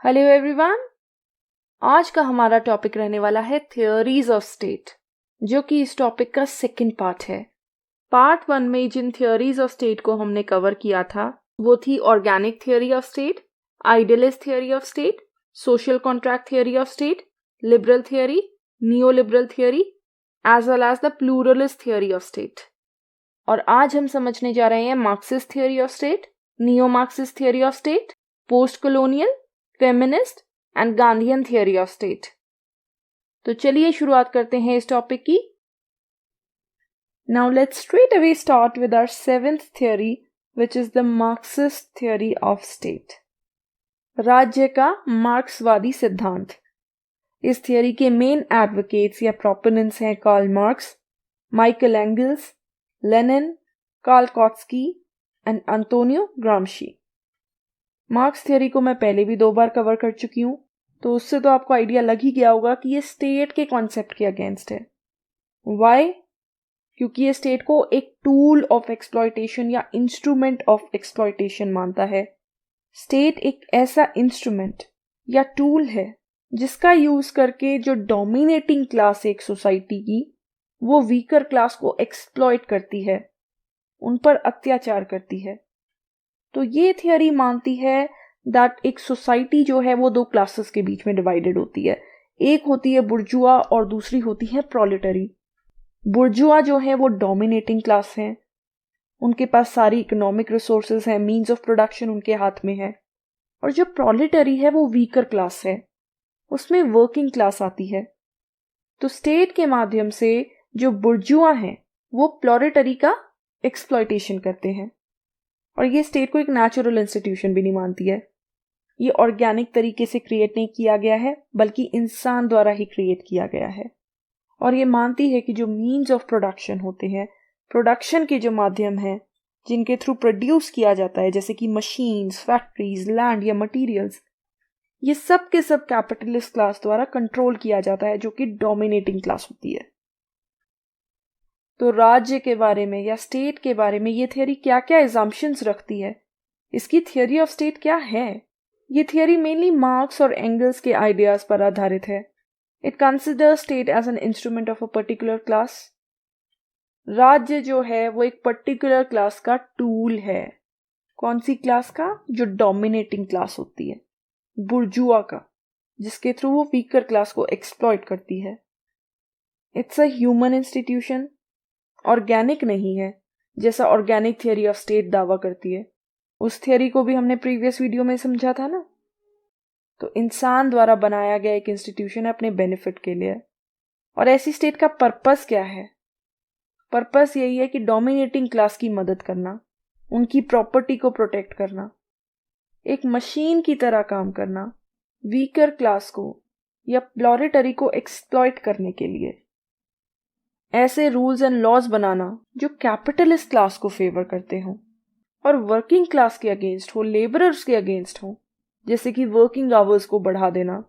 Hello everyone. आज का हमारा टॉपिक रहने वाला है थियोरीज ऑफ स्टेट, जो कि इस टॉपिक का सेकंड पार्ट है। पार्ट 1 में जिन थियोरीज ऑफ स्टेट को हमने कवर किया था वो थी organic theory of state, idealist theory of state, social contract theory of state, liberal theory, neoliberal theory as well as the pluralist theory of state. और आज हम समझने जा रहे हैं Marxist theory of state, neo Marxist theory of state, post colonial, feminist and Gandhian theory of state. तो चलिए शुरुआत करते हैं इस टॉपिक की। Now let's straight away start with our seventh theory which is the Marxist theory of state, राज्य का मार्क्सवादी सिद्धांत। इस थियोरी के मेन एडवोकेट्स या प्रोपोनेंट्स हैं Karl Marx, Michael Engels, Lenin, Karl Kautsky and Antonio Gramsci. Marx theory को मैं पहले भी 2 बार कवर कर चुकी हूँ, तो उससे तो आपको आइडिया लग ही गया होगा कि ये स्टेट के कॉन्सेप्ट के अगेंस्ट है। वाई? क्योंकि ये स्टेट को एक टूल ऑफ एक्सप्लॉयटेशन या इंस्ट्रूमेंट ऑफ एक्सप्लॉयटेशन मानता है। स्टेट एक ऐसा इंस्ट्रूमेंट या टूल है जिसका यूज करके जो डोमिनेटिंग क्लास है एक सोसाइटी की, वो वीकर क्लास को एक्सप्लॉयट करती है, उन पर अत्याचार करती है। तो ये थियोरी मानती है दैट एक सोसाइटी जो है वो 2 क्लासेस के बीच में डिवाइडेड होती है। एक होती है बुर्जुआ और दूसरी होती है प्रोलेटरी। बुर्जुआ जो है वो डोमिनेटिंग क्लास है, उनके पास सारी इकोनॉमिक रिसोर्सेज हैं, मीन्स ऑफ प्रोडक्शन उनके हाथ में है। और जो प्रोलेटरी है वो वीकर क्लास है, उसमें वर्किंग क्लास आती है। तो स्टेट के माध्यम से जो बुर्जुआ हैं वो प्रोलेटरी का एक्सप्लॉयटेशन करते हैं। और ये स्टेट को एक नेचुरल इंस्टीट्यूशन भी नहीं मानती है। ये ऑर्गेनिक तरीके से क्रिएट नहीं किया गया है, बल्कि इंसान द्वारा ही क्रिएट किया गया है। और ये मानती है कि जो मीन्स ऑफ प्रोडक्शन होते हैं, प्रोडक्शन के जो माध्यम हैं जिनके थ्रू प्रोड्यूस किया जाता है, जैसे कि मशीन्स, फैक्ट्रीज, लैंड या मटीरियल्स, ये सब के सब कैपिटलिस्ट क्लास द्वारा कंट्रोल किया जाता है, जो कि डोमिनेटिंग क्लास होती है। तो राज्य के बारे में या स्टेट के बारे में ये थियोरी क्या क्या एजम्पशंस रखती है, इसकी थियोरी ऑफ स्टेट क्या है? ये थियोरी मेनली मार्क्स और एंगल्स के आइडियाज पर आधारित है। It considers state as an instrument of a particular class. राज्य जो है वो एक पर्टिकुलर क्लास का टूल है। कौन सी क्लास का? जो डोमिनेटिंग क्लास होती है, बुर्जुआ का, जिसके थ्रू वो वीकर क्लास को एक्सप्लॉइट करती है। It's a human institution, organic नहीं है जैसा ऑर्गेनिक थियोरी ऑफ स्टेट दावा करती है। उस थियोरी को भी हमने प्रीवियस वीडियो में समझा था ना। तो इंसान द्वारा बनाया गया एक इंस्टीट्यूशन है अपने बेनिफिट के लिए। और ऐसी स्टेट का पर्पस क्या है? पर्पस यही है कि डोमिनेटिंग क्लास की मदद करना, उनकी प्रॉपर्टी को प्रोटेक्ट करना, एक मशीन की तरह काम करना, वीकर क्लास को या प्रोलेटरी को एक्सप्लॉइट करने के लिए। ऐसे रूल्स एंड लॉज बनाना जो कैपिटलिस्ट क्लास को फेवर करते हों और वर्किंग क्लास के अगेंस्ट हो, लेबरर्स के अगेंस्ट हो। जैसे कि वर्किंग आवर्स को बढ़ा देना,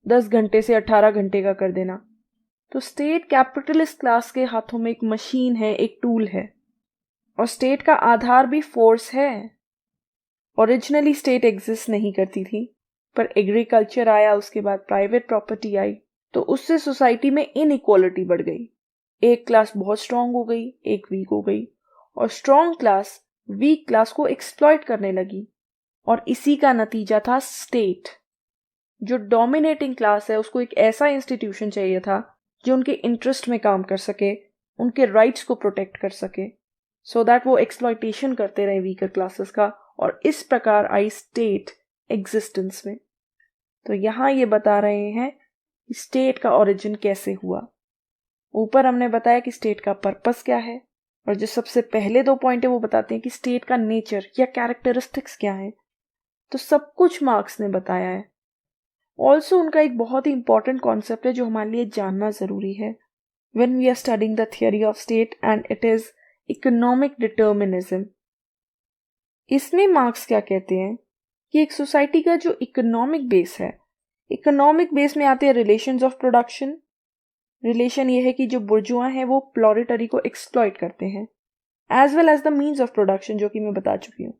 10 घंटे से 18 घंटे का कर देना। तो स्टेट कैपिटलिस्ट क्लास के हाथों में एक मशीन है, एक टूल है। और स्टेट का आधार भी फोर्स है। ओरिजिनली स्टेट एग्जिस्ट नहीं करती थी, पर एग्रीकल्चर आया, उसके बाद प्राइवेट प्रॉपर्टी आई, तो उससे सोसाइटी में इनइक्वालिटी बढ़ गई। एक क्लास बहुत स्ट्रांग हो गई, एक वीक हो गई, और स्ट्रांग क्लास वीक क्लास को एक्सप्लॉइट करने लगी। और इसी का नतीजा था स्टेट। जो डोमिनेटिंग क्लास है उसको एक ऐसा इंस्टीट्यूशन चाहिए था जो उनके इंटरेस्ट में काम कर सके, उनके राइट्स को प्रोटेक्ट कर सके, सो दैट वो एक्सप्लॉइटेशन करते रहे वीकर क्लासेस का। और इस प्रकार आई स्टेट एग्जिस्टेंस में। तो यहां ये बता रहे हैं कि स्टेट का ओरिजिन कैसे हुआ। ऊपर हमने बताया कि स्टेट का पर्पस क्या है, और जो सबसे पहले 2 पॉइंट है वो बताते हैं कि स्टेट का नेचर या कैरेक्टरिस्टिक्स क्या है। तो सब कुछ मार्क्स ने बताया है। ऑल्सो उनका एक बहुत ही इंपॉर्टेंट कॉन्सेप्ट है जो हमारे लिए जानना जरूरी है when we are studying the theory of state, and it is economic determinism. इसमें मार्क्स क्या कहते हैं कि एक सोसाइटी का जो इकोनॉमिक बेस है, इकोनॉमिक बेस में आते हैं रिलेशंस ऑफ प्रोडक्शन। रिलेशन ये है कि जो बुर्जुआ है वो प्रोलेटरी को एक्सप्लॉइट करते हैं, as well as the means of production, जो कि मैं बता चुकी हूँ।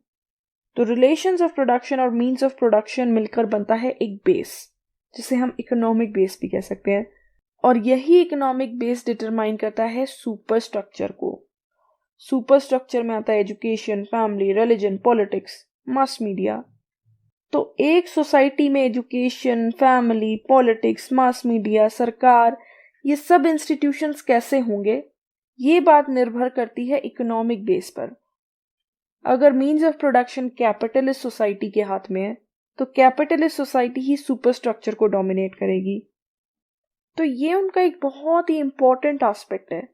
तो रिलेशंस ऑफ प्रोडक्शन और मीन्स ऑफ प्रोडक्शन मिलकर बनता है एक बेस, जिसे हम इकोनॉमिक बेस भी कह सकते हैं। और यही इकोनॉमिक बेस डिटरमाइन करता है सुपर स्ट्रक्चर को। सुपर स्ट्रक्चर में आता है education, family, religion, politics, mass media. तो एक सोसाइटी में education, family, politics, mass media, सरकार, ये सब इंस्टीट्यूशंस कैसे होंगे, ये बात निर्भर करती है इकोनॉमिक बेस पर। अगर means of production capitalist society के हाथ में है, तो कैपिटलिस्ट सोसाइटी ही सुपर स्ट्रक्चर को डोमिनेट करेगी। तो ये उनका एक बहुत ही इंपॉर्टेंट एस्पेक्ट है।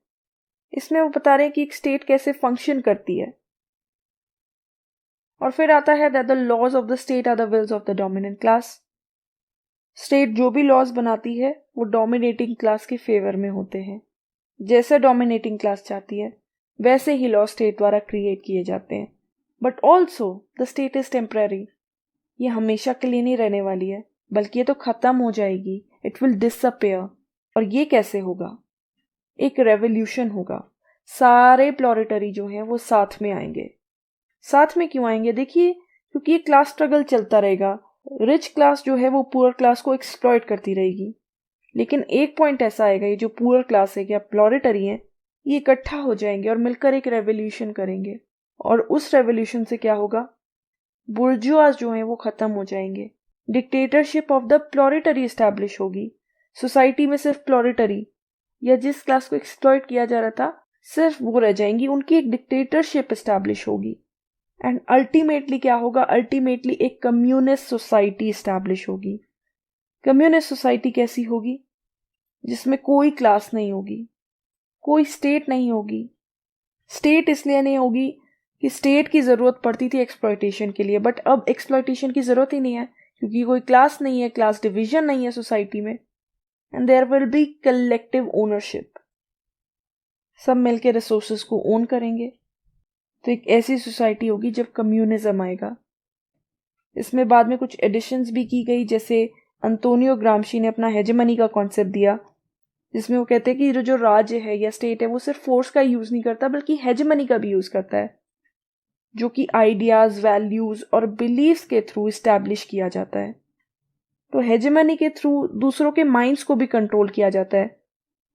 इसमें वो बता रहे हैं कि एक स्टेट कैसे फंक्शन करती है। और फिर आता है that the laws of the state are the wills of the dominant class. State जो भी लॉज बनाती है वो डोमिनेटिंग क्लास के फेवर में होते हैं। जैसे डोमिनेटिंग क्लास चाहती है वैसे ही लॉ स्टेट द्वारा क्रिएट किए जाते हैं। But also the state is temporary. ये हमेशा के लिए नहीं रहने वाली है, बल्कि ये तो खत्म हो जाएगी। It will disappear. और ये कैसे होगा? एक रेवोल्यूशन होगा। सारे प्लोरिटरी जो हैं वो साथ में आएंगे। साथ में क्यों आएंगे? देखिए, क्योंकि ये क्लास स्ट्रगल चलता रहेगा। रिच क्लास जो है वो पुअर क्लास को एक्सप्लॉइट करती रहेगी। लेकिन एक पॉइंट ऐसा आएगा, ये जो पुअर क्लास है या प्लोरिटरी है, ये इकट्ठा हो जाएंगे और मिलकर एक रेवोल्यूशन करेंगे। और उस रेवोल्यूशन से क्या होगा? बुर्जुआस जो हैं वो खत्म हो जाएंगे। डिक्टेटरशिप ऑफ द प्लोरिटरी एस्टैब्लिश होगी। सोसाइटी में सिर्फ प्लोरिटरी या जिस क्लास को एक्सप्लॉइट किया जा रहा था सिर्फ वो रह जाएंगी। उनकी एक डिक्टेटरशिप एस्टैब्लिश होगी। एंड अल्टीमेटली क्या होगा? अल्टीमेटली एक कम्युनिस्ट सोसाइटी एस्टैब्लिश होगी। कम्युनिस्ट सोसाइटी कैसी होगी? जिसमें कोई क्लास नहीं होगी, कोई स्टेट नहीं होगी। स्टेट इसलिए नहीं होगी कि स्टेट की जरूरत पड़ती थी एक्सप्लॉयटेशन के लिए, बट अब एक्सप्लॉयटेशन की जरूरत ही नहीं है क्योंकि कोई क्लास नहीं है, क्लास डिवीजन नहीं है सोसाइटी में। And there will be collective ownership. सब मिलकर रिसोर्सेज को ओन करेंगे। तो एक ऐसी सोसाइटी होगी जब कम्युनिज्म आएगा। इसमें बाद में कुछ एडिशंस भी की गई, जैसे अंतोनियो ग्रामशी ने अपना हेजेमनी का कॉन्सेप्ट दिया, जिसमें वो कहते हैं कि जो राज्य है या स्टेट है वो सिर्फ फोर्स का यूज नहीं करता बल्कि हेजेमनी का भी यूज करता है, जो कि आइडियाज, वैल्यूज और बिलीव्स के थ्रू इस्टेब्लिश किया जाता है। तो हेजेमनी के थ्रू दूसरों के माइंड्स को भी कंट्रोल किया जाता है।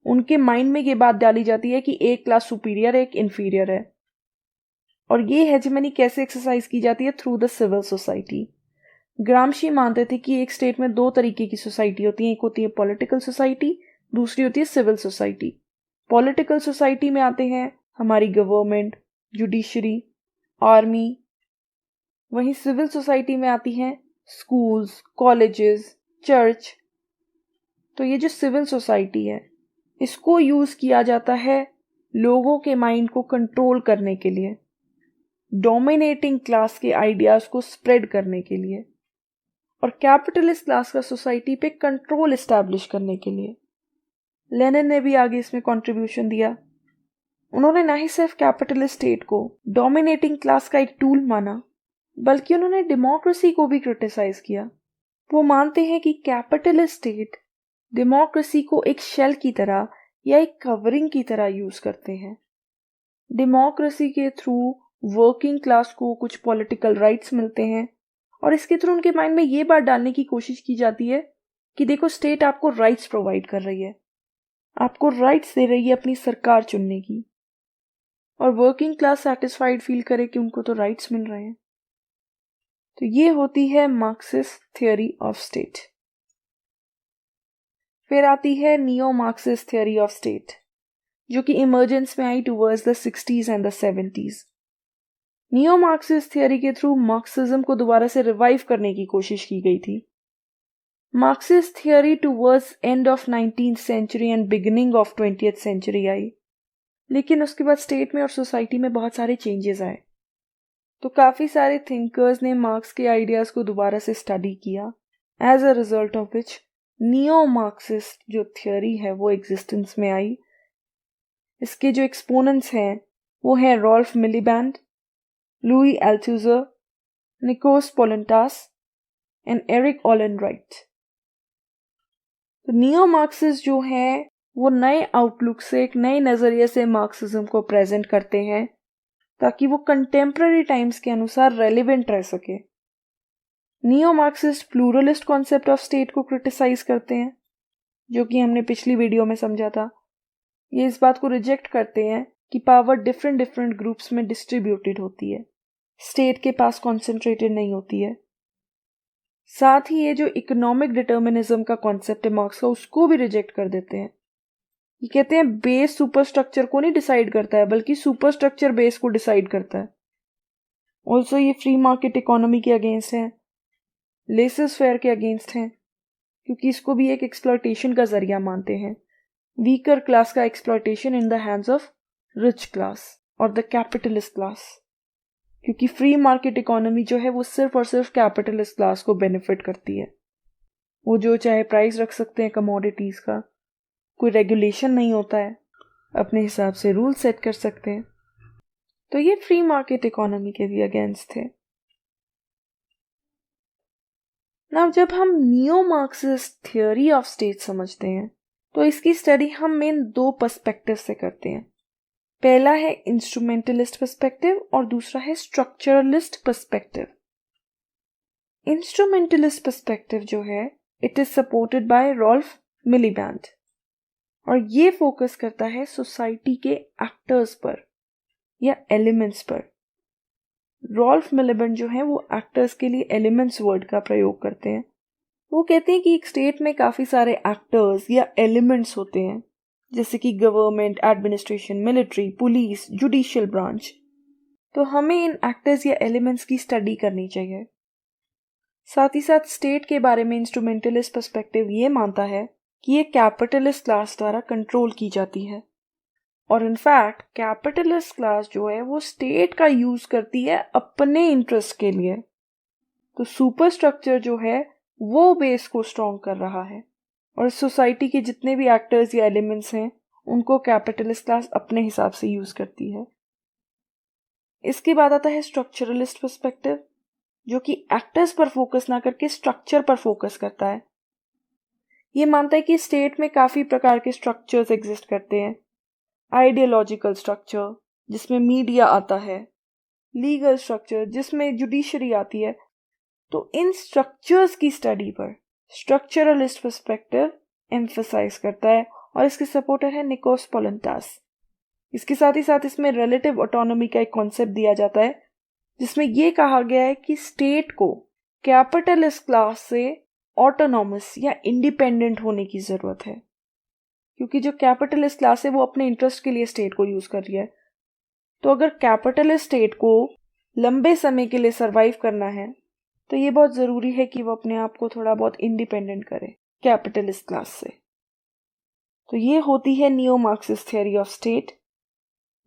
उनके माइंड में ये बात डाली जाती है कि एक क्लास सुपीरियर है, एक इंफीरियर है। और ये हेजेमनी कैसे एक्सरसाइज की जाती है? Through the civil society. Gramsci मानते थे कि एक स्टेट में दो तरीके की सोसाइटी होती है। एक होती है पॉलिटिकल सोसाइटी, दूसरी होती है सिविल सोसाइटी। पॉलिटिकल सोसाइटी में आते हैं हमारी गवर्नमेंट, जुडिशरी, आर्मी। वहीं सिविल सोसाइटी में आती हैं स्कूल्स, कॉलेजेस, चर्च। तो ये जो सिविल सोसाइटी है इसको यूज किया जाता है लोगों के माइंड को कंट्रोल करने के लिए, डोमिनेटिंग क्लास के आइडियाज को स्प्रेड करने के लिए और कैपिटलिस्ट क्लास का सोसाइटी पे कंट्रोल एस्टैब्लिश करने के लिए। लेनिन ने भी आगे इसमें कंट्रीब्यूशन दिया। उन्होंने ना ही सिर्फ कैपिटलिस्ट स्टेट को डोमिनेटिंग क्लास का एक टूल माना, बल्कि उन्होंने डेमोक्रेसी को भी क्रिटिसाइज किया। वो मानते हैं कि कैपिटलिस्ट स्टेट डेमोक्रेसी को एक शेल की तरह या एक कवरिंग की तरह यूज करते हैं। डेमोक्रेसी के थ्रू वर्किंग क्लास को कुछ पॉलिटिकल राइट्स मिलते हैं और इसके थ्रू उनके माइंड में ये बात डालने की कोशिश की जाती है कि देखो, स्टेट आपको राइट्स प्रोवाइड कर रही है, आपको राइट्स दे रही है अपनी सरकार चुनने की, और वर्किंग क्लास सेटिस्फाइड फील करे कि उनको तो राइट्स मिल रहे हैं। तो ये होती है मार्क्सिस्ट थियोरी ऑफ स्टेट। फिर आती है neo Marxist theory of state, जो कि इमर्जेंस में आई towards the 60s and the 70s। Neo Marxist theory के थ्रू मार्क्सिज्म को दोबारा से रिवाइव करने की कोशिश की गई थी। Marxist theory towards end of 19th century and beginning of 20th century आई, लेकिन उसके बाद स्टेट में और सोसाइटी में बहुत सारे चेंजेस आए। तो काफ़ी सारे थिंकर्स ने मार्क्स के आइडियाज़ को दोबारा से स्टडी किया, as a result of which neo Marxist जो थियोरी है वो एग्जिस्टेंस में आई। इसके जो एक्सपोनेंट्स हैं वो हैं Ralph Miliband, Louis Althusser, Nicos Poulantzas and Erik Olin Wright. तो नियो मार्क्सिस्ट जो है वो नए आउटलुक से, एक नए नज़रिए से मार्क्सिज्म को प्रेजेंट करते हैं ताकि वो कंटेम्प्ररी टाइम्स के अनुसार रेलिवेंट रह सके। Neo Marxist pluralist concept of state को क्रिटिसाइज करते हैं, जो कि हमने पिछली वीडियो में समझा था। ये इस बात को रिजेक्ट करते हैं कि पावर डिफरेंट ग्रुप्स में डिस्ट्रीब्यूटेड होती है, स्टेट के पास कॉन्सेंट्रेटेड नहीं होती है। साथ ही ये जो इकोनॉमिक डिटर्मिनिज्म का कॉन्सेप्ट है मार्क्स का, उसको भी रिजेक्ट कर देते हैं। ये कहते हैं बेस सुपरस्ट्रक्चर को नहीं डिसाइड करता है, बल्कि सुपरस्ट्रक्चर बेस को डिसाइड करता है। ऑल्सो ये फ्री मार्केट इकोनॉमी के अगेंस्ट है, लेसेस फेयर के अगेंस्ट हैं, क्योंकि इसको भी एक एक्सप्लॉयटेशन का जरिया मानते हैं, वीकर क्लास का exploitation in the hands of rich class और द कैपिटलिस्ट क्लास। क्योंकि फ्री मार्केट इकोनॉमी जो है वो सिर्फ और सिर्फ कैपिटलिस्ट क्लास को बेनिफिट करती है। वो जो चाहे प्राइस रख सकते हैं कमोडिटीज का, कोई रेगुलेशन नहीं होता है, अपने हिसाब से रूल सेट कर सकते हैं। तो ये फ्री मार्केट इकोनॉमी के भी अगेंस्ट थे। नाउ जब हम neo Marxist theory of state समझते हैं तो इसकी स्टडी हम मेन दो पर्सपेक्टिव से करते हैं। पहला है इंस्ट्रूमेंटलिस्ट पर्सपेक्टिव और दूसरा है स्ट्रक्चरलिस्ट पर्सपेक्टिव। इंस्ट्रूमेंटलिस्ट पर्सपेक्टिव जो है it is supported by Ralph Miliband और ये फोकस करता है सोसाइटी के एक्टर्स पर या एलिमेंट्स पर। रॉल्फ मिलीबैंड जो है वो एक्टर्स के लिए एलिमेंट्स वर्ड का प्रयोग करते हैं। वो कहते हैं कि एक स्टेट में काफी सारे एक्टर्स या एलिमेंट्स होते हैं, जैसे कि government, administration, military, police, judicial branch. तो हमें इन एक्टर्स या एलिमेंट्स की स्टडी करनी चाहिए। साथ ही साथ स्टेट के बारे में इंस्ट्रूमेंटलिस्ट पर्सपेक्टिव ये मानता है कि ये कैपिटलिस्ट क्लास द्वारा कंट्रोल की जाती है और इनफैक्ट कैपिटलिस्ट क्लास जो है वो स्टेट का यूज करती है अपने इंटरेस्ट के लिए। तो सुपर स्ट्रक्चर जो है वो बेस को स्ट्रॉन्ग कर रहा है और सोसाइटी के जितने भी एक्टर्स या एलिमेंट्स हैं उनको कैपिटलिस्ट क्लास अपने हिसाब से यूज करती है। इसके बाद आता है स्ट्रक्चरलिस्ट पर्सपेक्टिव, जो कि एक्टर्स पर फोकस ना करके स्ट्रक्चर पर फोकस करता है। ये मानता है कि स्टेट में काफी प्रकार के स्ट्रक्चर्स एग्जिस्ट करते हैं। आइडियोलॉजिकल स्ट्रक्चर जिसमें मीडिया आता है, लीगल स्ट्रक्चर जिसमें जुडिशरी आती है। तो इन स्ट्रक्चर्स की स्टडी पर स्ट्रक्चरलिस्ट पर्सपेक्टिव एम्फसाइज करता है और इसके सपोर्टर है निकोस पोलंटास। इसके साथ ही साथ इसमें रिलेटिव ऑटोनॉमी का एक कॉन्सेप्ट दिया जाता है, जिसमें यह कहा गया है कि स्टेट को कैपिटलिस्ट क्लास से ऑटोनॉमस या इंडिपेंडेंट होने की जरूरत है, क्योंकि जो कैपिटलिस्ट क्लास है वो अपने इंटरेस्ट के लिए स्टेट को यूज कर रही है। तो अगर कैपिटलिस्ट स्टेट को लंबे समय के लिए सरवाइव करना है तो ये बहुत जरूरी है कि वो अपने आप को थोड़ा बहुत इंडिपेंडेंट करे कैपिटलिस्ट क्लास से। तो ये होती है neo Marxist theory of state,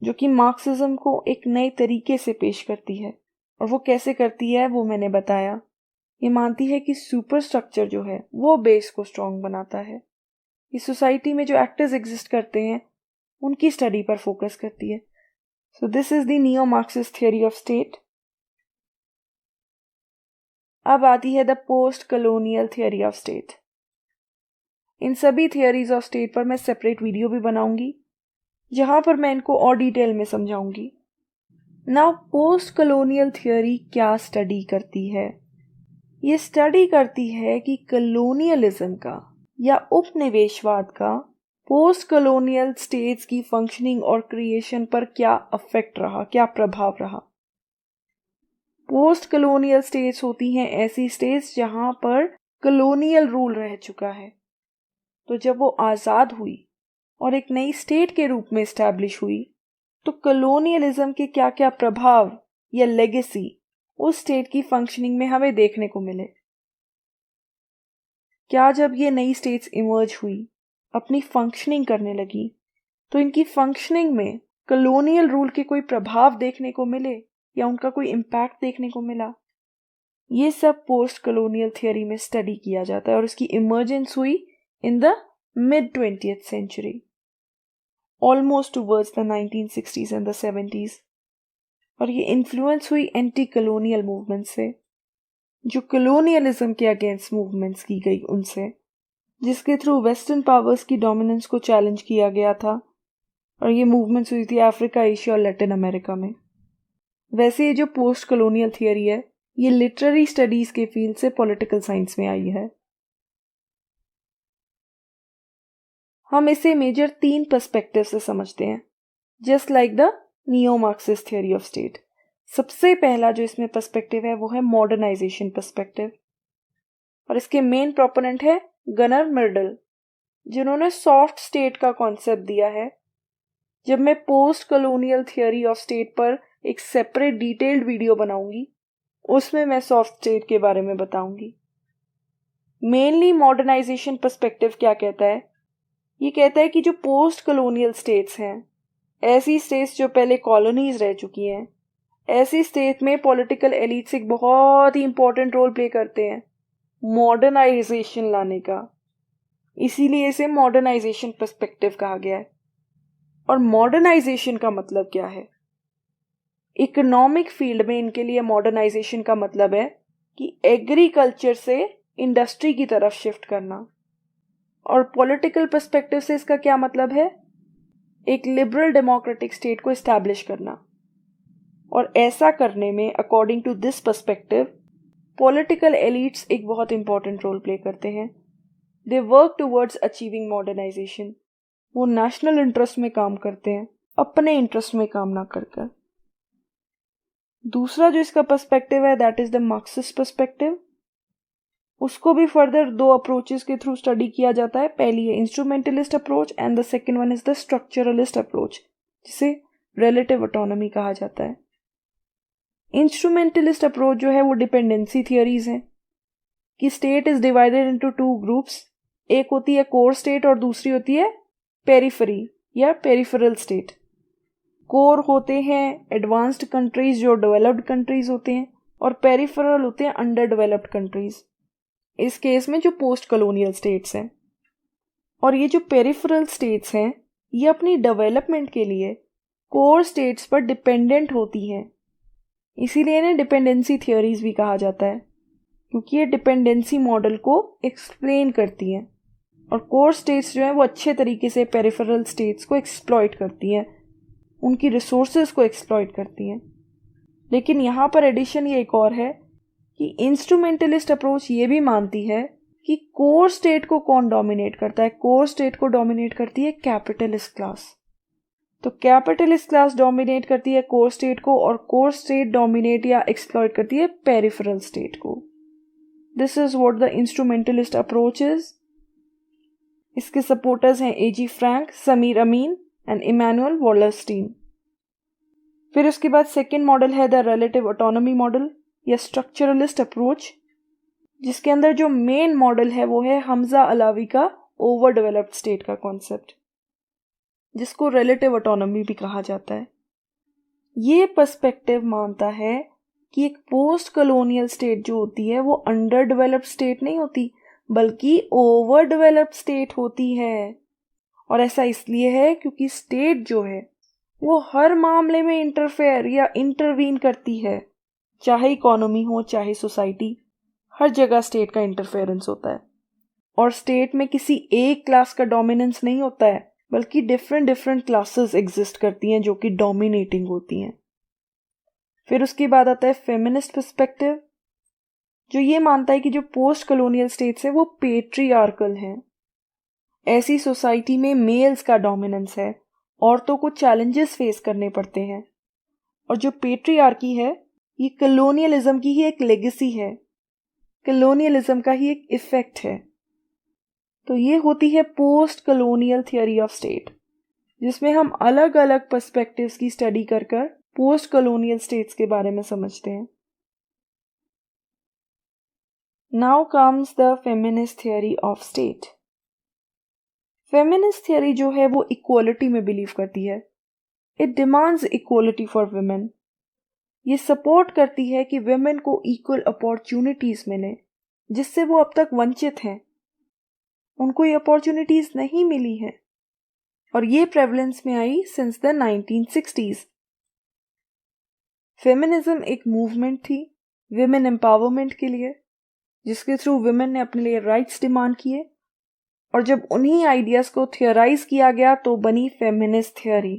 जो कि मार्क्सिज्म को एक नए तरीके से पेश करती है। और वो कैसे करती है वो मैंने बताया। ये मानती है कि सुपर स्ट्रक्चर जो है वो बेस को स्ट्रॉन्ग बनाता है। इस सोसाइटी में जो एक्टर्स एग्जिस्ट करते हैं उनकी स्टडी पर फोकस करती है। So this is the neo Marxist theory of state. अब आती है the post colonial theory of state. इन सभी थियोरीज ऑफ स्टेट पर मैं सेपरेट वीडियो भी बनाऊंगी, जहां पर मैं इनको और डिटेल में समझाऊंगी। नाउ पोस्ट कॉलोनियल थ्योरी क्या स्टडी करती है? ये स्टडी करती है कि कॉलोनियलिज्म का या उपनिवेशवाद का पोस्ट कॉलोनियल स्टेट्स की फंक्शनिंग और क्रिएशन पर क्या इफेक्ट रहा, क्या प्रभाव रहा। पोस्ट कॉलोनियल स्टेट्स होती हैं ऐसी स्टेट्स जहां पर कॉलोनियल रूल रह चुका है। तो जब वो आज़ाद हुई और एक नई स्टेट के रूप में एस्टैब्लिश हुई, तो कॉलोनियलिज्म के क्या क्या प्रभाव या लेगेसी उस स्टेट की फंक्शनिंग में हमें देखने को मिले। क्या जब ये नई स्टेट्स इमर्ज हुई, अपनी फंक्शनिंग करने लगी, तो इनकी फंक्शनिंग में कॉलोनियल रूल के कोई प्रभाव देखने को मिले या उनका कोई इम्पैक्ट देखने को मिला? ये सब पोस्ट कॉलोनियल थियोरी में स्टडी किया जाता है और इसकी इमर्जेंस हुई in the mid 20th century, almost towards the 1960s and the 70s। और ये इन्फ्लुएंस हुई एंटी कॉलोनियल मूवमेंट से, जो कॉलोनियलिज्म के अगेंस्ट मूवमेंट्स की गई उनसे, जिसके थ्रू वेस्टर्न पावर्स की डोमिनेंस को चैलेंज किया गया था। और ये मूवमेंट्स हुई थी अफ्रीका, एशिया और लैटिन अमेरिका में। वैसे ये जो पोस्ट कॉलोनियल थियरी है ये लिटरेरी स्टडीज के फील्ड से पॉलिटिकल साइंस में आई है। हम इसे मेजर 3 पर्सपेक्टिव से समझते हैं, just like the neo Marxist theory of state. सबसे पहला जो इसमें पर्सपेक्टिव है वो है मॉडर्नाइजेशन पर्सपेक्टिव, और इसके मेन प्रोपोनेंट है गनर मिर्डल, जिन्होंने सॉफ्ट स्टेट का कॉन्सेप्ट दिया है। जब मैं post colonial theory of state पर एक सेपरेट डिटेल्ड वीडियो बनाऊंगी, उसमें मैं सॉफ्ट स्टेट के बारे में बताऊंगी। मेनली मॉडर्नाइजेशन पर्सपेक्टिव क्या कहता है? ये कहता है कि जो पोस्ट कॉलोनियल स्टेट्स हैं, ऐसी स्टेट्स जो पहले कॉलोनीज रह चुकी हैं, ऐसी स्टेट में पॉलिटिकल एलिट्स एक बहुत ही इंपॉर्टेंट रोल प्ले करते हैं मॉडर्नाइजेशन लाने का। इसीलिए इसे मॉडर्नाइजेशन पर्सपेक्टिव कहा गया है। और मॉडर्नाइजेशन का मतलब क्या है? इकोनॉमिक फील्ड में इनके लिए मॉडर्नाइजेशन का मतलब है कि एग्रीकल्चर से इंडस्ट्री की तरफ शिफ्ट करना। और पॉलिटिकल पर्सपेक्टिव से इसका क्या मतलब है? एक लिबरल डेमोक्रेटिक स्टेट को एस्टैब्लिश करना। और ऐसा करने में according to this perspective political elites एक बहुत इंपॉर्टेंट रोल प्ले करते हैं। They work towards achieving modernisation. वो नेशनल इंटरेस्ट में काम करते हैं, अपने इंटरेस्ट में काम ना कर कर। दूसरा जो इसका पर्सपेक्टिव है that is the Marxist perspective. उसको भी फर्दर 2 अप्रोचेस के थ्रू स्टडी किया जाता है। पहली है instrumentalist approach and the second one is the structuralist approach, जिसे रिलेटिव ऑटोनॉमी कहा जाता है। इंस्ट्रूमेंटलिस्ट अप्रोच जो है वो डिपेंडेंसी थियरीज है कि state is divided into 2 groups. एक होती है कोर स्टेट और दूसरी होती है पेरिफेरी या पेरिफेरल स्टेट। कोर होते हैं एडवांस्ड कंट्रीज जो डेवलप्ड कंट्रीज होते हैं, और पेरिफेरल होते हैं अंडर डेवलप्ड कंट्रीज, इस केस में जो पोस्ट कॉलोनियल स्टेट्स हैं। और ये जो पेरिफेरल स्टेट्स हैं ये अपनी डेवलपमेंट के लिए कोर स्टेट्स पर डिपेंडेंट होती हैं। इसीलिए इन्हें डिपेंडेंसी थियरीज भी कहा जाता है, क्योंकि ये डिपेंडेंसी मॉडल को एक्सप्लेन करती हैं। और कोर स्टेट्स जो हैं वो अच्छे तरीके से पेरिफेरल स्टेट्स को एक्सप्लॉइट करती हैं, उनकी रिसोर्सेज को एक्सप्लॉइट करती हैं। लेकिन यहाँ पर एडिशन ये एक और है कि इंस्ट्रूमेंटलिस्ट अप्रोच ये भी मानती है कि कोर स्टेट को कौन डोमिनेट करता है। कोर स्टेट को डोमिनेट करती है कैपिटलिस्ट क्लास। तो कैपिटलिस्ट क्लास डोमिनेट करती है कोर स्टेट को, और कोर स्टेट डोमिनेट या एक्सप्लॉइट करती है पेरिफेरल स्टेट को। This is what the instrumentalist approach is. इसके सपोर्टर्स हैं A G Frank, Samir Amin and Immanuel Wallerstein. फिर उसके बाद सेकेंड मॉडल है द रिलेटिव ऑटोनॉमी मॉडल या स्ट्रक्चरलिस्ट अप्रोच, जिसके अंदर जो मेन मॉडल है वो है हमजा अलावी का ओवर डेवलप्ड स्टेट का कॉन्सेप्ट, जिसको रिलेटिव ऑटोनॉमी भी कहा जाता है। ये पर्सपेक्टिव मानता है कि एक पोस्ट कॉलोनियल स्टेट जो होती है वो अंडर डेवलप्ड स्टेट नहीं होती, बल्कि ओवर डेवलप्ड स्टेट होती है। और ऐसा इसलिए है क्योंकि स्टेट जो है वो हर मामले में इंटरफेयर या इंटरवीन करती है, चाहे इकोनॉमी हो चाहे सोसाइटी, हर जगह स्टेट का इंटरफेरेंस होता है। और स्टेट में किसी एक क्लास का डोमिनेंस नहीं होता है, बल्कि डिफरेंट क्लासेस एग्जिस्ट करती हैं जो कि डोमिनेटिंग होती हैं। फिर उसके बाद आता है फेमिनिस्ट पर्सपेक्टिव, जो ये मानता है कि जो पोस्ट कॉलोनियल स्टेट्स है वो पेट्रियार्कल हैं। ऐसी सोसाइटी में मेल्स का डोमिनेंस है, औरतों को चैलेंजेस फेस करने पड़ते हैं। और जो पेट्रियार्की है ये कॉलोनियलिज्म की ही एक लेगेसी है, कॉलोनियलिज्म का ही एक इफेक्ट है। तो ये होती है post colonial theory of state, जिसमें हम अलग अलग पर्सपेक्टिव्स की स्टडी कर पोस्ट कॉलोनियल स्टेट्स के बारे में समझते हैं। Now comes the feminist theory of state. Feminist theory जो है वो इक्वालिटी में बिलीव करती है। It demands equality for women. ये सपोर्ट करती है कि वुमेन को इक्वल अपॉर्चुनिटीज मिले, जिससे वो अब तक वंचित हैं, उनको ये अपॉर्चुनिटीज नहीं मिली हैं। और ये प्रेवलेंस में आई सिंस द 1960s। फेमिनिज्म एक मूवमेंट थी विमेन एम्पावरमेंट के लिए, जिसके थ्रू वुमेन ने अपने लिए राइट्स डिमांड किए। और जब उन्हीं आइडियाज को थियोराइज किया गया तो बनी फेमिनिस्ट थियरी।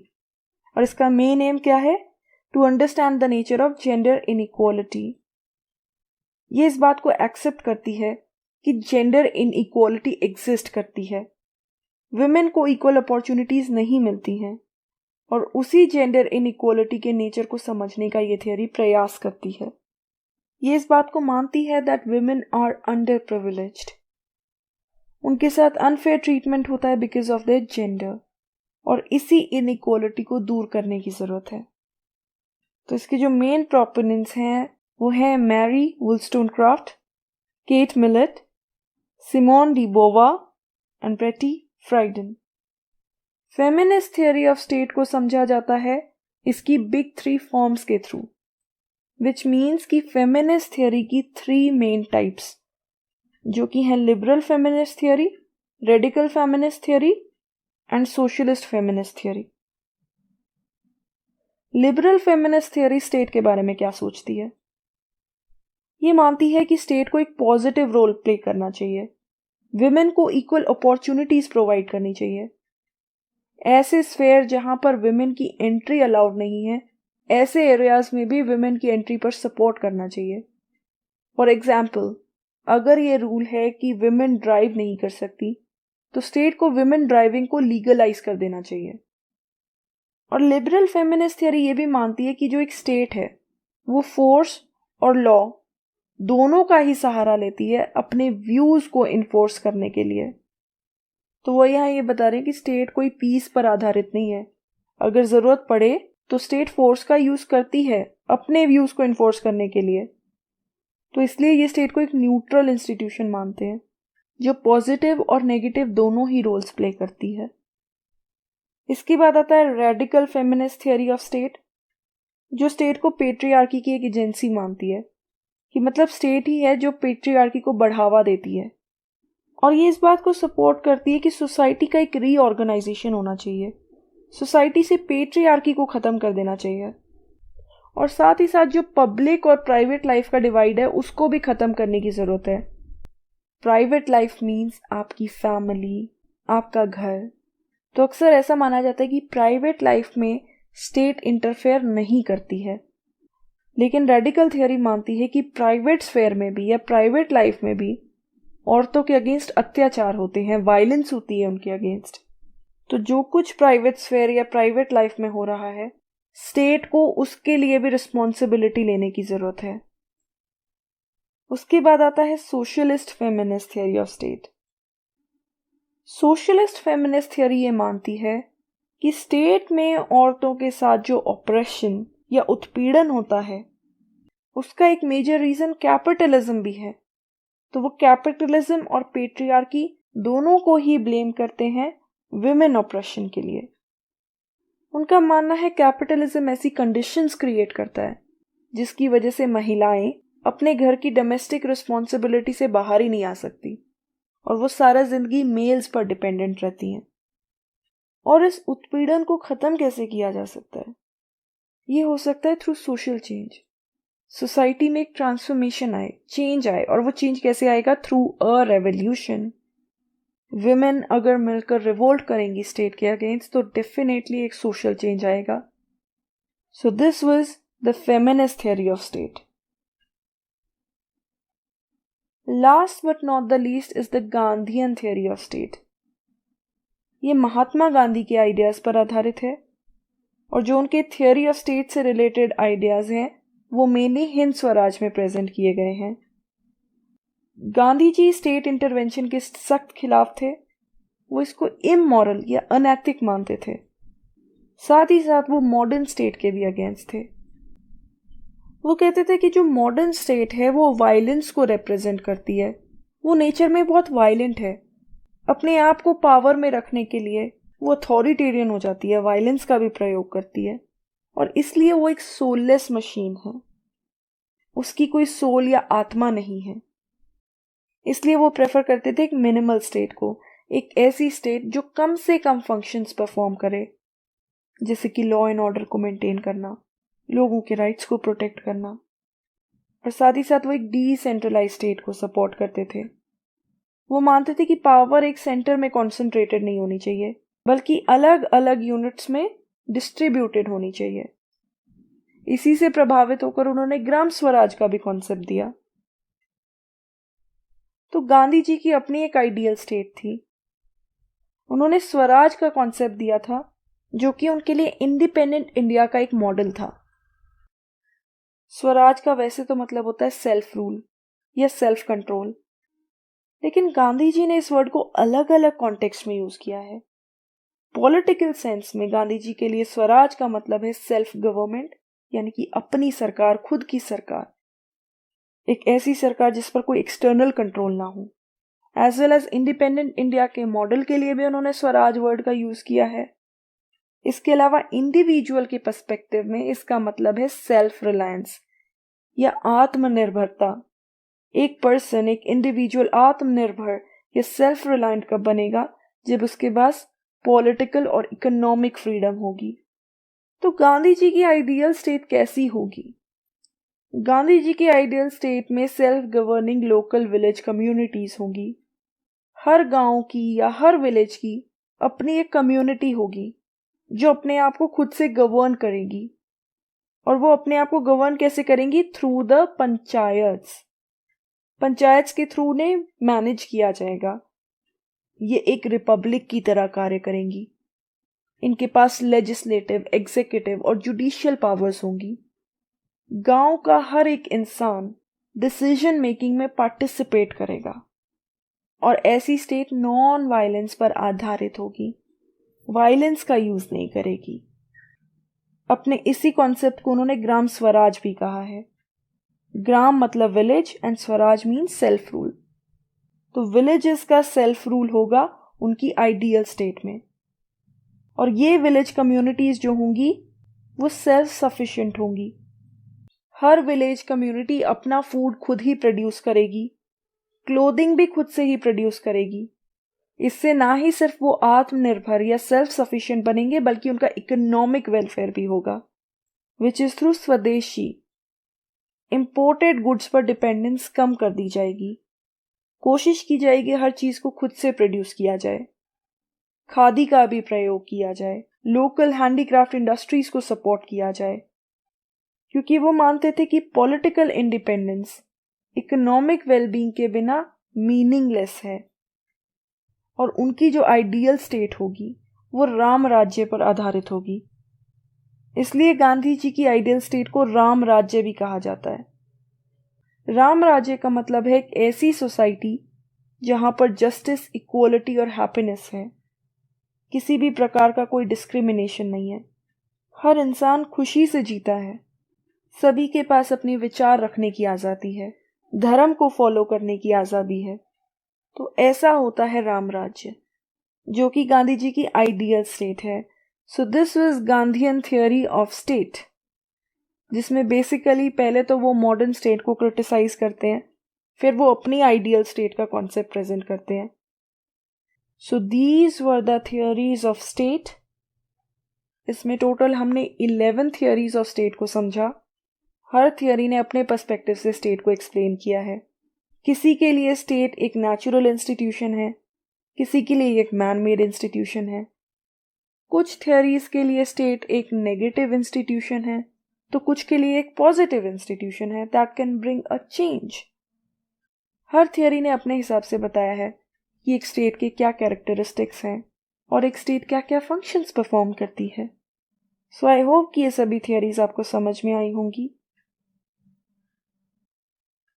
और इसका मेन एम क्या है? To understand the nature of gender inequality. ये इस बात को एक्सेप्ट करती है कि जेंडर इनइक्वालिटी एग्जिस्ट करती है, विमेन को इक्वल अपॉर्चुनिटीज नहीं मिलती हैं, और उसी जेंडर इनइक्वालिटी के नेचर को समझने का ये थियोरी प्रयास करती है। ये इस बात को मानती है that women are underprivileged, उनके साथ अनफेयर ट्रीटमेंट होता है बिकॉज ऑफ देयर जेंडर, और इसी इनइक्वालिटी को दूर करने की जरूरत है। तो इसके जो मेन प्रोपोनेंट्स हैं वो है Mary Wollstonecraft, Kate Millett, Simone de Beauvoir and Betty Friedan. Feminist theory of state को समझा जाता है इसकी बिग 3 फॉर्म्स के थ्रू, विच मीन्स कि फेमिनिस्ट थियोरी की 3 मेन टाइप्स, जो कि हैं liberal feminist theory, radical feminist theory and socialist feminist theory. Liberal feminist theory state के बारे में क्या सोचती है? ये मानती है कि स्टेट को एक पॉजिटिव रोल प्ले करना चाहिए, विमेन को इक्वल अपॉर्चुनिटीज प्रोवाइड करनी चाहिए। ऐसे स्फेयर जहां पर विमेन की एंट्री अलाउड नहीं है, ऐसे एरियाज में भी विमेन की एंट्री पर सपोर्ट करना चाहिए। फॉर एग्जाम्पल, अगर ये रूल है कि विमेन ड्राइव नहीं कर सकती, तो स्टेट को विमेन ड्राइविंग को लीगलाइज कर देना चाहिए। और लिबरल फेमिनिस्ट थियोरी ये भी मानती है कि जो एक स्टेट है वो फोर्स और लॉ दोनों का ही सहारा लेती है अपने व्यूज को इन्फोर्स करने के लिए। तो वो यहाँ ये बता रहे हैं कि स्टेट कोई पीस पर आधारित नहीं है, अगर जरूरत पड़े तो स्टेट फोर्स का यूज करती है अपने व्यूज को इन्फोर्स करने के लिए। तो इसलिए ये स्टेट को एक न्यूट्रल इंस्टीट्यूशन मानते हैं जो पॉजिटिव और नेगेटिव दोनों ही रोल्स प्ले करती है। इसके बाद आता है radical feminist theory of state, जो स्टेट को पेट्रियार्की की एक एजेंसी मानती है, कि मतलब स्टेट ही है जो पेट्रियार्की को बढ़ावा देती है, और ये इस बात को सपोर्ट करती है कि सोसाइटी का एक रीऑर्गेनाइजेशन होना चाहिए, सोसाइटी से पेट्रियार्की को खत्म कर देना चाहिए, और साथ ही साथ जो पब्लिक और प्राइवेट लाइफ का डिवाइड है उसको भी खत्म करने की जरूरत है। प्राइवेट लाइफ मीन्स आपकी फैमिली, आपका घर। तो अक्सर ऐसा माना जाता है कि प्राइवेट लाइफ में स्टेट इंटरफेयर नहीं करती है, लेकिन रेडिकल थियोरी मानती है कि प्राइवेट स्फेयर में भी या प्राइवेट लाइफ में भी औरतों के अगेंस्ट अत्याचार होते हैं, वायलेंस होती है उनके अगेंस्ट। तो जो कुछ प्राइवेट स्फेयर या प्राइवेट लाइफ में हो रहा है, स्टेट को उसके लिए भी रिस्पॉन्सिबिलिटी लेने की जरूरत है। उसके बाद आता है socialist feminist theory of state. Socialist feminist theory ये मानती है कि स्टेट में औरतों के साथ जो ऑपरेशन या उत्पीड़न होता है उसका एक मेजर रीजन कैपिटलिज्म भी है। तो वो कैपिटलिज्म और पेट्रियार्की दोनों को ही ब्लेम करते हैं विमेन ऑपरेशन के लिए। उनका मानना है कैपिटलिज्म ऐसी कंडीशंस क्रिएट करता है जिसकी वजह से महिलाएं अपने घर की डोमेस्टिक रिस्पॉन्सिबिलिटी से बाहर ही नहीं आ सकती, और वो सारा जिंदगी मेल्स पर डिपेंडेंट रहती हैं। और इस उत्पीड़न को खत्म कैसे किया जा सकता है? ये हो सकता है थ्रू सोशल चेंज। सोसाइटी में एक ट्रांसफॉर्मेशन आए, चेंज आए, और वो चेंज कैसे आएगा? Through a revolution. विमेन अगर मिलकर रिवोल्ट करेंगी स्टेट के अगेंस्ट तो डेफिनेटली एक सोशल चेंज आएगा। So this was the feminist theory of state. Last but not the least is the Gandhian theory of state. ये महात्मा गांधी के आइडियाज पर आधारित है, और जो उनके थियोरी ऑफ स्टेट से रिलेटेड आइडियाज हैं वो मेनली हिंद स्वराज में प्रेजेंट किए गए हैं। गांधी जी स्टेट इंटरवेंशन के सख्त खिलाफ थे, वो इसको इमोरल या अनैतिक मानते थे। साथ ही साथ वो मॉडर्न स्टेट के भी अगेंस्ट थे। वो कहते थे कि जो मॉडर्न स्टेट है वो वायलेंस को रिप्रेजेंट करती है, वो नेचर में बहुत वायलेंट है, अपने आप को पावर में रखने के लिए वो अथॉरिटेरियन हो जाती है, वायलेंस का भी प्रयोग करती है, और इसलिए वो एक सोललेस मशीन है, उसकी कोई सोल या आत्मा नहीं है। इसलिए वो प्रेफर करते थे एक मिनिमल स्टेट को, एक ऐसी स्टेट जो कम से कम फंक्शंस परफॉर्म करे, जैसे कि लॉ एंड ऑर्डर को मेंटेन करना, लोगों के राइट्स को प्रोटेक्ट करना, और साथ ही साथ वो एक डिसेंट्रलाइज स्टेट को सपोर्ट करते थे। वो मानते थे कि पावर एक सेंटर में कॉन्सेंट्रेटेड नहीं होनी चाहिए, बल्कि अलग अलग यूनिट्स में डिस्ट्रीब्यूटेड होनी चाहिए। इसी से प्रभावित होकर उन्होंने ग्राम स्वराज का भी कॉन्सेप्ट दिया। तो गांधी जी की अपनी एक आइडियल स्टेट थी। उन्होंने स्वराज का कॉन्सेप्ट दिया था, जो कि उनके लिए इंडिपेंडेंट इंडिया का एक मॉडल था। स्वराज का वैसे तो मतलब होता है सेल्फ रूल या सेल्फ कंट्रोल, लेकिन गांधी जी ने इस वर्ड को अलग अलग कॉन्टेक्स्ट में यूज किया है। पॉलिटिकल सेंस में गांधी जी के लिए स्वराज का मतलब है सेल्फ गवर्नमेंट, यानी कि अपनी सरकार, खुद की सरकार, एक ऐसी सरकार जिस पर कोई एक्सटर्नल कंट्रोल ना हो। As well as independent India के मॉडल के लिए भी उन्होंने स्वराज वर्ड का यूज किया है। इसके अलावा इंडिविजुअल के पर्सपेक्टिव में इसका मतलब है सेल्फ रिलायंस या आत्मनिर्भरता। एक पर्सन, एक इंडिविजुअल आत्मनिर्भर या सेल्फ रिलायंट कब बनेगा? जब उसके पास पॉलिटिकल और इकोनॉमिक फ्रीडम होगी। तो गांधी जी की आइडियल स्टेट कैसी होगी? गांधी जी की आइडियल स्टेट में self governing local village communities होंगी। हर गांव की या हर विलेज की अपनी एक कम्युनिटी होगी जो अपने आप को खुद से गवर्न करेगी। और वो अपने आप को गवर्न कैसे करेंगी? Through the panchayats. पंचायत्स के थ्रू ने मैनेज किया जाएगा। ये एक रिपब्लिक की तरह कार्य करेंगी। इनके पास लेजिस्लेटिव, एग्जीक्यूटिव और जुडिशियल पावर्स होंगी। गांव का हर एक इंसान डिसीजन मेकिंग में पार्टिसिपेट करेगा और ऐसी स्टेट नॉन वायलेंस पर आधारित होगी, वायलेंस का यूज नहीं करेगी। अपने इसी कॉन्सेप्ट को उन्होंने ग्राम स्वराज भी कहा है। ग्राम मतलब village and Swaraj mean self rule. तो विलेजेस का सेल्फ रूल होगा उनकी आइडियल स्टेट में, और ये विलेज कम्युनिटीज जो होंगी वो सेल्फ सफिशिएंट होंगी। हर विलेज कम्युनिटी अपना फूड खुद ही प्रोड्यूस करेगी, क्लोथिंग भी खुद से ही प्रोड्यूस करेगी। इससे ना ही सिर्फ वो आत्मनिर्भर या सेल्फ सफिशिएंट बनेंगे, बल्कि उनका इकोनॉमिक वेलफेयर भी होगा, विच इज थ्रू स्वदेशी। इंपोर्टेड गुड्स पर डिपेंडेंस कम कर दी जाएगी। कोशिश की जाएगी हर चीज को खुद से प्रोड्यूस किया जाए। खादी का भी प्रयोग किया जाए। लोकल हैंडीक्राफ्ट इंडस्ट्रीज को सपोर्ट किया जाए, क्योंकि वो मानते थे कि पॉलिटिकल इंडिपेंडेंस इकोनॉमिक वेलबींग के बिना मीनिंगलेस है। और उनकी जो आइडियल स्टेट होगी वो राम राज्य पर आधारित होगी। इसलिए गांधी जी की आइडियल स्टेट को राम राज्य भी कहा जाता है। राम राज्य का मतलब है एक ऐसी सोसाइटी जहां पर जस्टिस, इक्वलिटी और हैप्पीनेस है। किसी भी प्रकार का कोई डिस्क्रिमिनेशन नहीं है। हर इंसान खुशी से जीता है। सभी के पास अपने विचार रखने की आज़ादी है। धर्म को फॉलो करने की आज़ादी है। तो ऐसा होता है राम राज्य, जो कि गांधी जी की आइडियल स्टेट है। So this was Gandhian theory of state, जिसमें बेसिकली पहले तो वो मॉडर्न स्टेट को क्रिटिसाइज करते हैं, फिर वो अपनी आइडियल स्टेट का कॉन्सेप्ट प्रेजेंट करते हैं। So these were the theories of state. इसमें टोटल हमने 11 थियोरीज ऑफ स्टेट को समझा। हर थियोरी ने अपने पर्सपेक्टिव से स्टेट को एक्सप्लेन किया है। किसी के लिए स्टेट एक नेचुरल इंस्टीट्यूशन है, किसी के लिए एक मैन मेड इंस्टीट्यूशन है। कुछ थियोरीज के लिए स्टेट एक नेगेटिव इंस्टीट्यूशन है, तो कुछ के लिए एक पॉजिटिव इंस्टीट्यूशन है that can bring a change. Her theory ने अपने हिसाब से बताया है कि एक स्टेट के क्या कैरेक्टरिस्टिक्स हैं और एक स्टेट क्या क्या फंक्शंस परफॉर्म करती है। सो आई होप कि ये सभी थियोरीज आपको समझ में आई होंगी।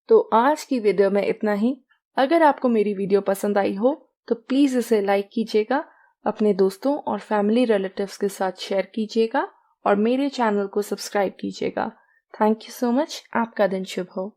तो आज की वीडियो में इतना ही। अगर आपको मेरी वीडियो पसंद आई हो तो प्लीज़ इसे लाइक कीजिएगा, अपने दोस्तों और फैमिली रिलेटिव्स के साथ शेयर कीजिएगा और मेरे चैनल को सब्सक्राइब कीजिएगा। Thank you so much. आपका दिन शुभ हो।